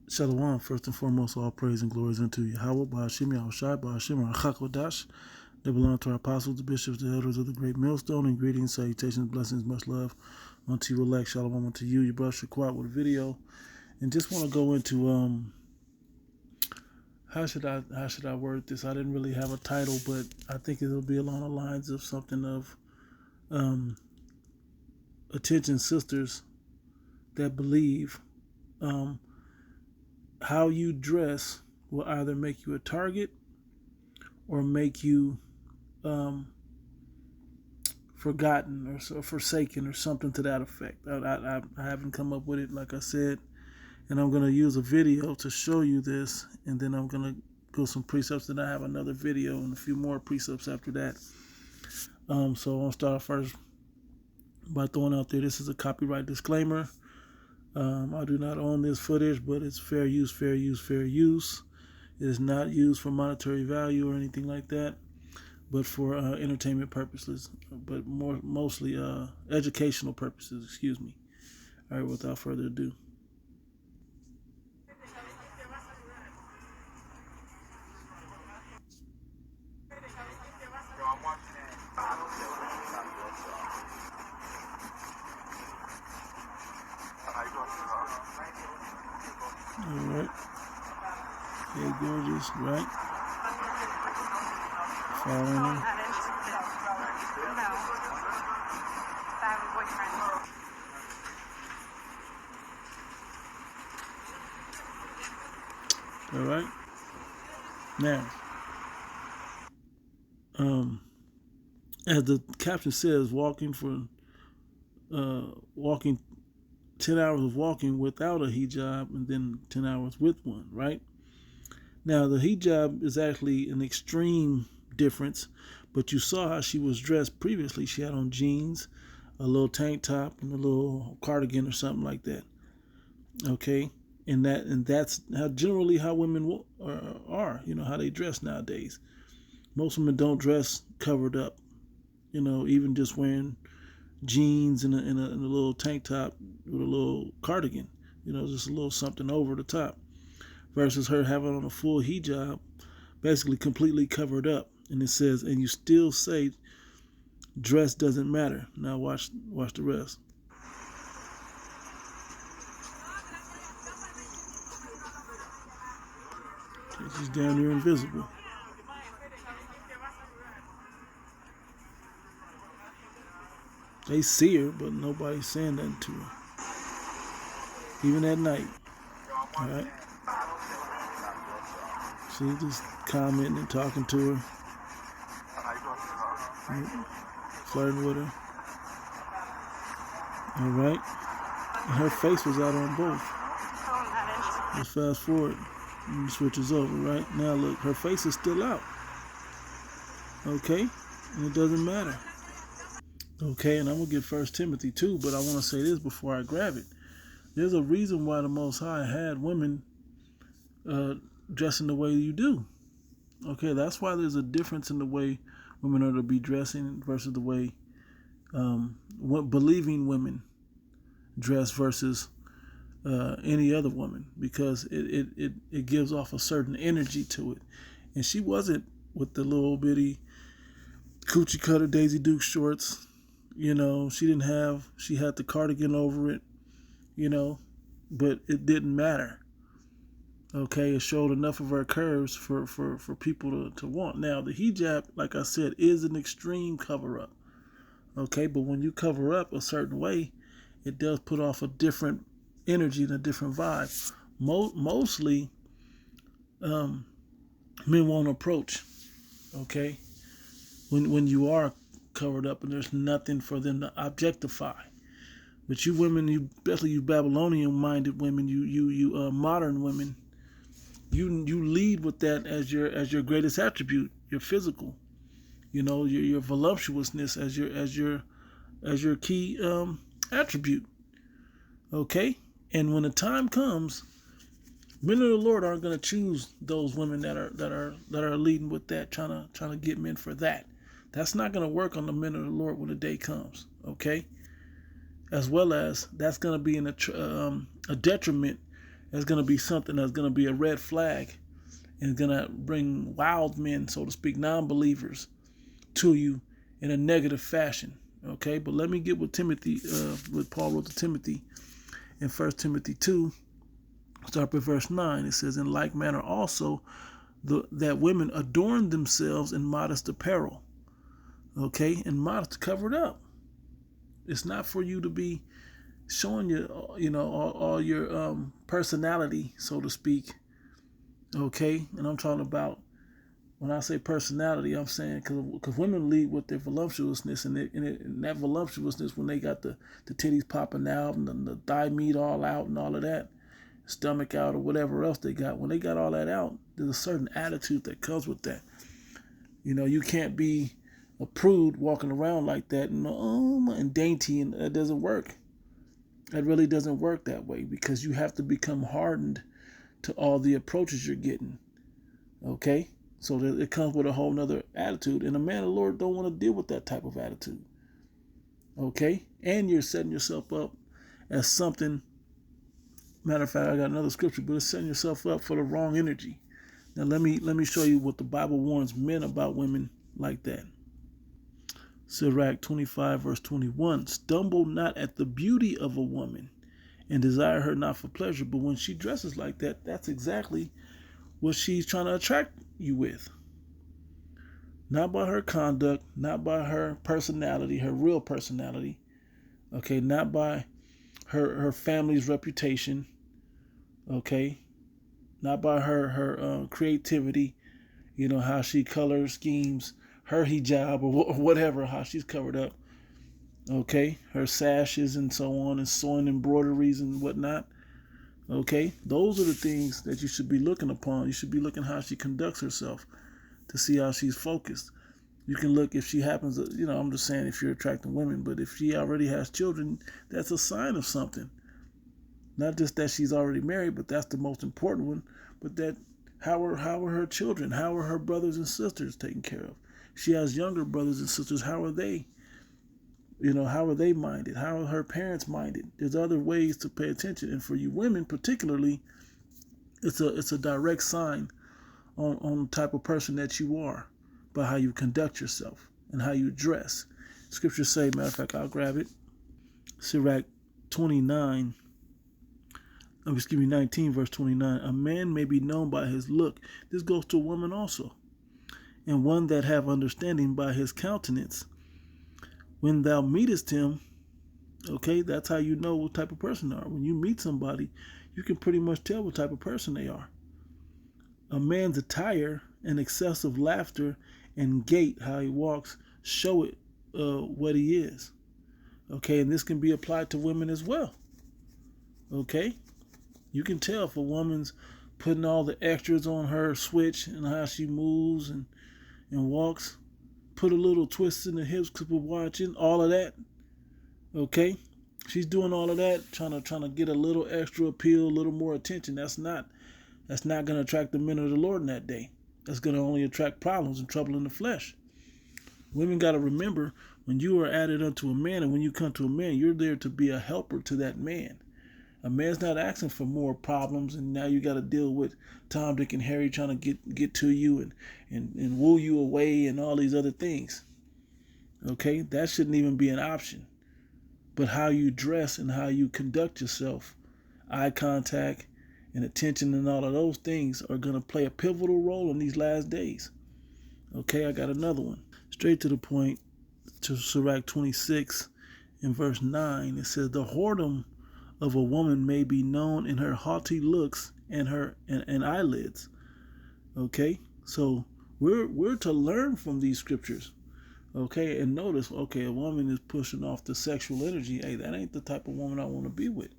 Shalom, first and foremost, all praise and glories unto Yahweh, Ba'ashim, Yahushai, Ba'ashim, Rachakodash. They belong to our apostles, the bishops, the elders of the great millstone, and greetings, salutations, blessings, much love unto you, elect. Shalom unto you, your brother Shaquat with a video. And just want to go into how should I word this? I didn't really have a title, but I think it'll be along the lines of something of attention sisters that believe how you dress will either make you a target or make you forgotten or forsaken or something to that effect. I haven't come up with it, like I said, and I'm going to use a video to show you this, and then I'm going to go some precepts, and I have another video and a few more precepts after that. So I'll start first by throwing out there, this is a copyright disclaimer. I do not own this footage, but it's fair use, fair use, fair use. It is not used for monetary value or anything like that, but for entertainment purposes, but mostly educational purposes, excuse me. All right, without further ado. All right. Hey, gorgeous, right? Following her. All right. Now, as the caption says, walking 10 hours of walking without a hijab and then 10 hours with one, right? Now, the hijab is actually an extreme difference, but you saw how she was dressed previously. She had on jeans, a little tank top, and a little cardigan or something like that. Okay? And that's how generally how women are, how they dress nowadays. Most women don't dress covered up, even just wearing jeans and a little tank top with a little cardigan, just a little something over the top, versus her having on a full hijab, basically completely covered up. And it says, and you still say dress doesn't matter. Now watch the rest. Okay, she's down there invisible. They see her, but nobody's saying nothing to her. Even at night. All right. She's just commenting and talking to her. Flirting with her. All right. And her face was out on both. Let's fast forward. And switches over, right? Now look, her face is still out. Okay? And it doesn't matter. Okay, and I'm going to get 1 Timothy 2, but I want to say this before I grab it. There's a reason why the Most High had women dressing the way you do. Okay, that's why there's a difference in the way women are to be dressing versus the way believing women dress versus any other woman, because it gives off a certain energy to it. And she wasn't with the little bitty coochie cutter Daisy Duke shorts. She had the cardigan over it, but it didn't matter. Okay, it showed enough of her curves for people to want. Now, the hijab, like I said, is an extreme cover-up. Okay, but when you cover up a certain way, it does put off a different energy and a different vibe. Mostly, men won't approach. Okay, when you are covered up and there's nothing for them to objectify. But you women, especially you Babylonian-minded women, you modern women, you lead with that as your greatest attribute, your physical, your voluptuousness as your key attribute. Okay, and when the time comes, men of the Lord aren't going to choose those women that are leading with that, trying to get men for that. That's not going to work on the men of the Lord when the day comes. Okay, as well as that's going to be a detriment That's going to be something that's going to be a red flag and going to bring wild men, so to speak, non-believers to you in a negative fashion. Okay, but let me get with Timothy, what Paul wrote to Timothy in 1 Timothy 2, start with verse 9. It says, in like manner also, that women adorn themselves in modest apparel. Okay, and modest, covered up. It's not for you to be showing your, all your personality, so to speak. Okay, and I'm talking about, when I say personality, I'm saying because women lead with their voluptuousness, and that voluptuousness, when they got the titties popping out and the thigh meat all out and all of that, stomach out or whatever else they got, when they got all that out, there's a certain attitude that comes with that. You can't be a prude walking around like that and dainty, and that doesn't work. That really doesn't work that way, because you have to become hardened to all the approaches you're getting. Okay? So that it comes with a whole nother attitude. And a man of the Lord don't want to deal with that type of attitude. Okay? And you're setting yourself up as something. Matter of fact, I got another scripture, but it's setting yourself up for the wrong energy. Now let me show you what the Bible warns men about women like that. Sirach 25 verse 21. Stumble not at the beauty of a woman, and desire her not for pleasure. But when she dresses like that, that's exactly what she's trying to attract you with. Not by her conduct, not by her personality, her real personality. Okay, not by her family's reputation. Okay, not by her creativity. How she color schemes her hijab or whatever, how she's covered up. Okay, her sashes and so on, and sewing embroideries and whatnot. Okay, those are the things that you should be looking upon. You should be looking how she conducts herself to see how she's focused. You can look if she happens to, I'm just saying if you're attracting women, but if she already has children, that's a sign of something. Not just that she's already married, but that's the most important one. But that how are her children? How are her brothers and sisters taken care of? She has younger brothers and sisters. How are they? How are they minded? How are her parents minded? There's other ways to pay attention. And for you women particularly, it's a direct sign on the type of person that you are by how you conduct yourself and how you dress. Scriptures say, matter of fact, I'll grab it. Sirach 19 verse 29. A man may be known by his look. This goes to a woman also. And one that have understanding by his countenance. When thou meetest him, okay, that's how you know what type of person they are. When you meet somebody, you can pretty much tell what type of person they are. A man's attire and excessive laughter and gait, how he walks, show it what he is. Okay, and this can be applied to women as well. Okay, you can tell if a woman's putting all the extras on her switch and how she moves and walks, put a little twist in the hips because we're watching all of that. Okay, she's doing all of that, trying to get a little extra appeal, a little more attention. That's not going to attract the men of the Lord in that day. That's going to only attract problems and trouble in the flesh. Women got to remember, when you are added unto a man, and when you come to a man, you're there to be a helper to that man. A man's not asking for more problems, and now you got to deal with Tom, Dick, and Harry trying to get to you and woo you away and all these other things. Okay, that shouldn't even be an option. But how you dress and how you conduct yourself, eye contact and attention and all of those things are going to play a pivotal role in these last days. Okay, I got another one. Straight to the point, to Sirach 26 in verse 9. It says, the whoredom of a woman may be known in her haughty looks and her and eyelids. Okay, so we're to learn from these scriptures. Okay, and notice, okay, a woman is pushing off the sexual energy. Hey, that ain't the type of woman I want to be with.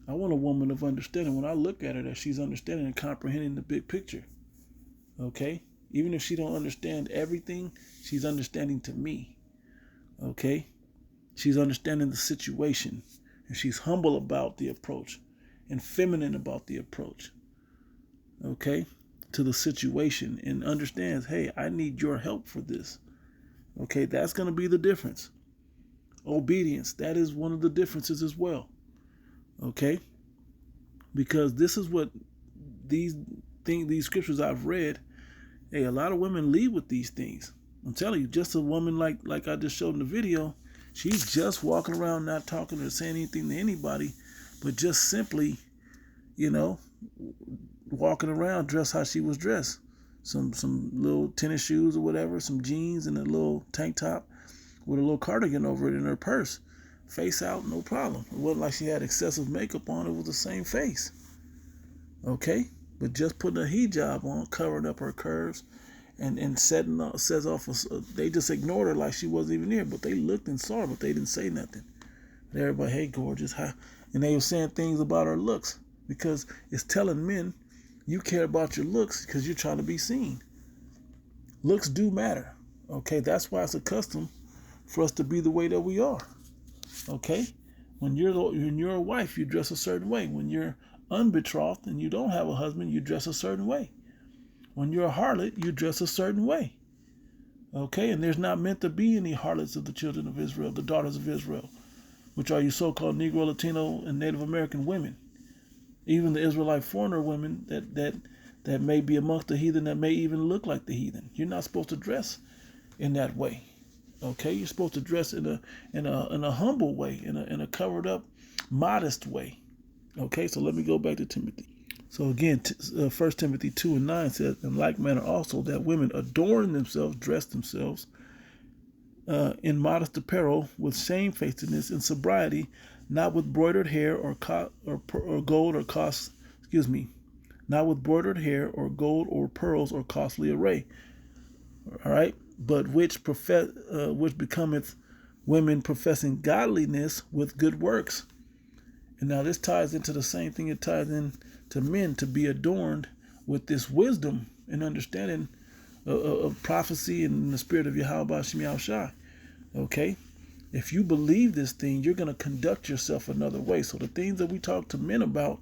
I want a woman of understanding. When I look at her, that she's understanding and comprehending the big picture. Okay, even if she don't understand everything, she's understanding to me. Okay, she's understanding the situation, and she's humble about the approach and feminine about the approach. Okay, to the situation, and understands, hey, I need your help for this. Okay, that's going to be the difference. Obedience, that is one of the differences as well. Okay, because this is what these these scriptures I've read. Hey, a lot of women lead with these things. I'm telling you, just a woman like I just showed in the video, she's just walking around not talking or saying anything to anybody, but just simply, you know, walking around dressed how she was dressed. Some little tennis shoes or whatever, some jeans and a little tank top with a little cardigan over it in her purse. Face out, no problem. It wasn't like she had excessive makeup on. It was the same face. Okay? But just putting a hijab on, covering up her curves, and sets off. They just ignored her like she wasn't even there. But they looked and saw her, but they didn't say nothing. And everybody, hey, gorgeous. Hi. And they were saying things about her looks because it's telling men you care about your looks because you're trying to be seen. Looks do matter. Okay? That's why it's a custom for us to be the way that we are. Okay? When you're a wife, you dress a certain way. When you're unbetrothed and you don't have a husband, you dress a certain way. When you're a harlot, you dress a certain way. Okay? And there's not meant to be any harlots of the children of Israel, the daughters of Israel, which are you so-called Negro, Latino, and Native American women. Even the Israelite foreigner women that may be amongst the heathen, that may even look like the heathen. You're not supposed to dress in that way. Okay? You're supposed to dress in a humble way, in a covered up, modest way. Okay? So let me go back to Timothy. So again, 1 Timothy 2:9 says, in like manner also, that women adorn themselves, dress themselves in modest apparel, with shamefacedness and sobriety, not with broidered hair or gold or not with broidered hair or gold or pearls or costly array. All right, but which becometh women professing godliness with good works. And now this ties into the same thing it ties in to men, to be adorned with this wisdom and understanding of prophecy and the spirit of Yahweh Shem Shai. Okay? If you believe this thing, you're going to conduct yourself another way. So the things that we talk to men about,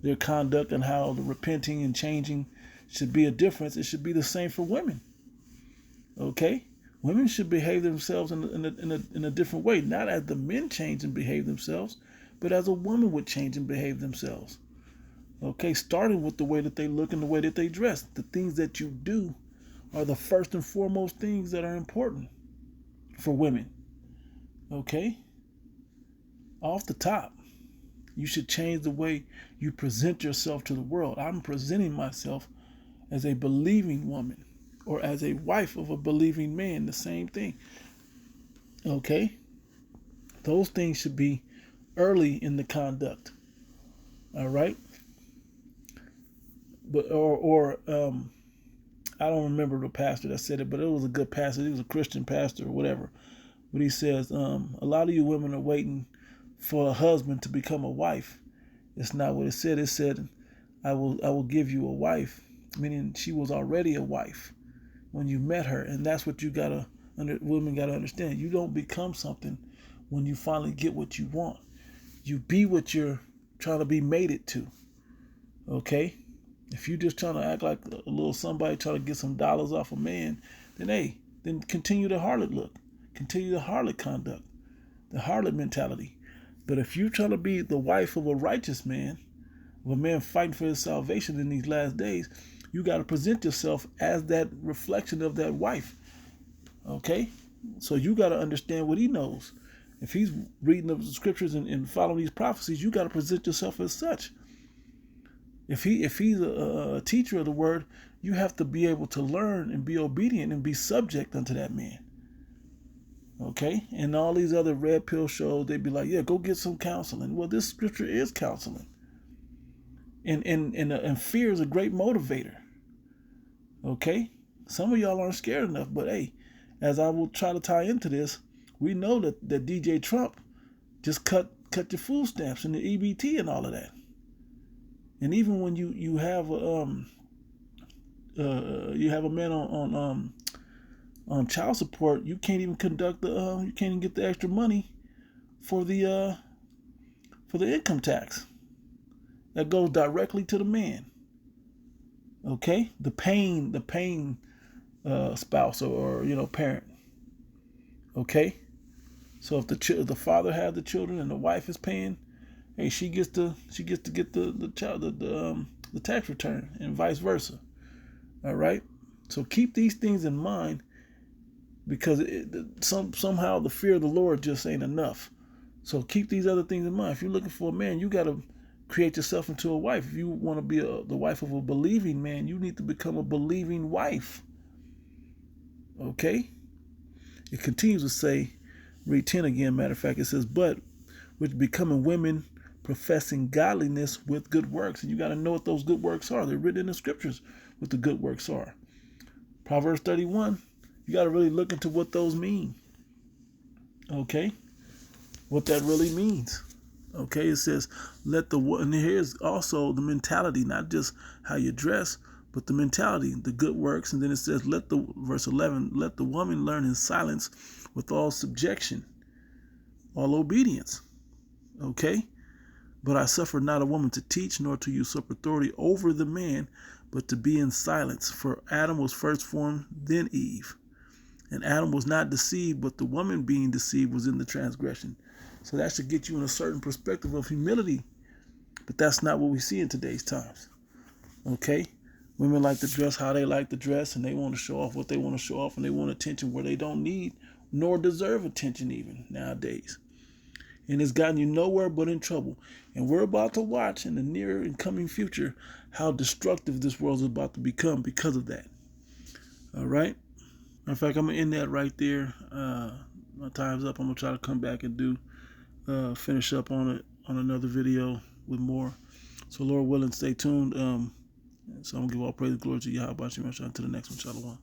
their conduct and how the repenting and changing should be a difference, it should be the same for women. Okay? Women should behave themselves in a different way, not as the men change and behave themselves, but as a woman would change and behave themselves. Okay, starting with the way that they look and the way that they dress. The things that you do are the first and foremost things that are important for women. Okay? Off the top, you should change the way you present yourself to the world. I'm presenting myself as a believing woman or as a wife of a believing man, the same thing. Okay? Those things should be early in the conduct. All right? But I don't remember the pastor that said it, but it was a good pastor. He was a Christian pastor or whatever. But he says, a lot of you women are waiting for a husband to become a wife. It's not what it said. It said, I will give you a wife, meaning she was already a wife when you met her. And that's what women gotta understand. You don't become something when you finally get what you want. You be what you're trying to be mated to. Okay? If you're just trying to act like a little somebody trying to get some dollars off a man, then continue the harlot look. Continue the harlot conduct, the harlot mentality. But if you're trying to be the wife of a righteous man, of a man fighting for his salvation in these last days, you got to present yourself as that reflection of that wife. Okay? So you got to understand what he knows. If he's reading the scriptures and following these prophecies, you got to present yourself as such. If he's a teacher of the word, you have to be able to learn and be obedient and be subject unto that man. Okay? And all these other red pill shows, they'd be like, yeah, go get some counseling. Well, this scripture is counseling. And fear is a great motivator. Okay? Some of y'all aren't scared enough, but hey, as I will try to tie into this, we know that DJ Trump just cut your food stamps and the EBT and all of that. And even when you have a man on child support, you can't even you can't even get the extra money for the income tax that goes directly to the man. Okay, the paying spouse or parent. Okay, so if the father has the children and the wife is paying, hey, she gets to get the tax return, and vice versa. All right. So keep these things in mind, because somehow the fear of the Lord just ain't enough. So keep these other things in mind. If you're looking for a man, you got to create yourself into a wife. If you want to be the wife of a believing man, you need to become a believing wife. Okay? It continues to say, read 10 again, matter of fact, it says, but which becoming women professing godliness with good works. And you got to know what those good works are. They're written in the scriptures what the good works are. Proverbs 31, you got to really look into what those mean. Okay? What that really means. Okay? It says, and here's also the mentality, not just how you dress, but the mentality, the good works. And then it says, verse 11, let the woman learn in silence with all subjection, all obedience. Okay? But I suffered not a woman to teach, nor to usurp authority over the man, but to be in silence. For Adam was first formed, then Eve. And Adam was not deceived, but the woman being deceived was in the transgression. So that should get you in a certain perspective of humility. But that's not what we see in today's times. Okay? Women like to dress how they like to dress, and they want to show off what they want to show off, and they want attention where they don't need nor deserve attention even nowadays. And it's gotten you nowhere but in trouble. And we're about to watch in the near and coming future how destructive this world is about to become because of that. All right? In fact, I'm going to end that right there. My time's up. I'm going to try to come back and finish up on it on another video with more. So Lord willing, stay tuned. So I'm going to give all praise and glory to Yahweh. Until the next one. Shalom.